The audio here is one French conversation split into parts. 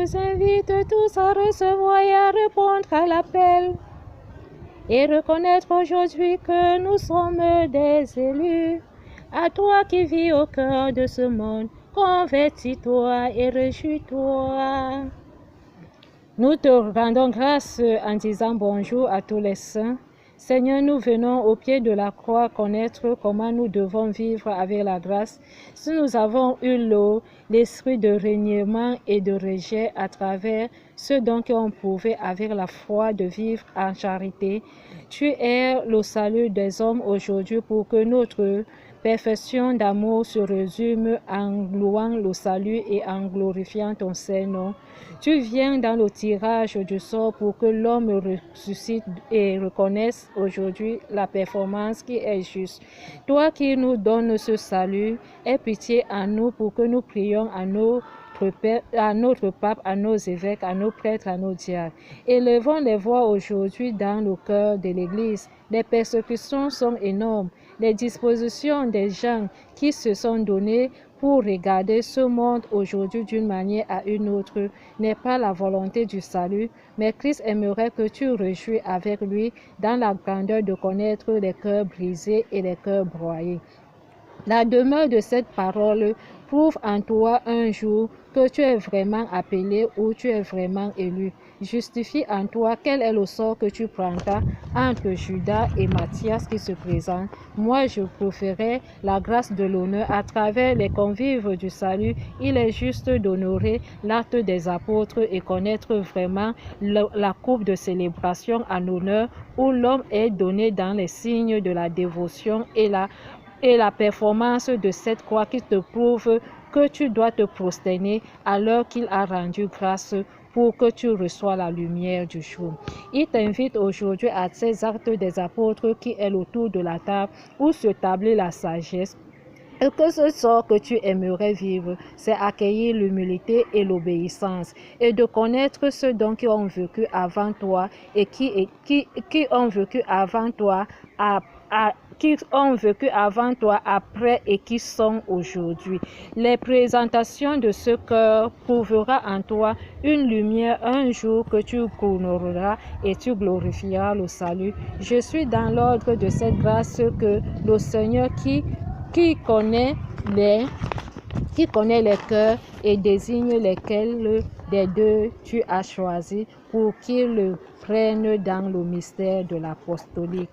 nous invite tous à recevoir et à répondre à l'appel et reconnaître aujourd'hui que nous sommes des élus. À toi qui vis au cœur de ce monde, convertis-toi et réjouis-toi. Nous te rendons grâce en disant bonjour à tous les saints. Seigneur, nous venons au pied de la croix connaître comment nous devons vivre avec la grâce. Si nous avons eu l'esprit de reniement et de rejet à travers ce dont on pouvait avec la foi de vivre en charité, tu es le salut des hommes aujourd'hui pour que notre perfection d'amour se résume en louant le salut et en glorifiant ton Saint-Nom. Tu viens dans le tirage du sort pour que l'homme ressuscite et reconnaisse aujourd'hui la performance qui est juste. Toi qui nous donnes ce salut, aie pitié en nous pour que nous prions à notre pape, à nos évêques, à nos prêtres, à nos diacres. Élevons les voix aujourd'hui dans le cœur de l'Église. Les persécutions sont énormes. Les dispositions des gens qui se sont donnés pour regarder ce monde aujourd'hui d'une manière à une autre n'est pas la volonté du salut, mais Christ aimerait que tu réjouis avec lui dans la grandeur de connaître les cœurs brisés et les cœurs broyés. La demeure de cette parole prouve en toi un jour que tu es vraiment appelé ou tu es vraiment élu. Justifie en toi quel est le sort que tu prendras entre Judas et Matthias qui se présentent. Moi, je préférais la grâce de l'honneur à travers les convives du salut. Il est juste d'honorer l'acte des apôtres et connaître vraiment la coupe de célébration en honneur où l'homme est donné dans les signes de la dévotion et la performance de cette croix qui te prouve que tu dois te prosterner alors qu'il a rendu grâce pour que tu reçois la lumière du jour. Il t'invite aujourd'hui à ces actes des apôtres qui est autour de la table où se tablait la sagesse. Et que ce sort que tu aimerais vivre, c'est accueillir l'humilité et l'obéissance et de connaître ceux dont qui ont vécu avant toi et qui ont vécu avant toi qui ont vécu avant toi après et qui sont aujourd'hui. Les présentations de ce cœur prouvera en toi une lumière un jour que tu couronneras et tu glorifieras le salut. Je suis dans l'ordre de cette grâce que le Seigneur qui connaît les cœurs et désigne lesquels des deux tu as choisi pour qu'ils le prennent dans le mystère de l'apostolique.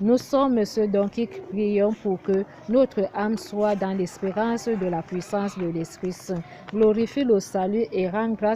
Nous sommes ceux dont qui prions pour que notre âme soit dans l'espérance de la puissance de l'Esprit Saint. Glorifie le salut et rends grâce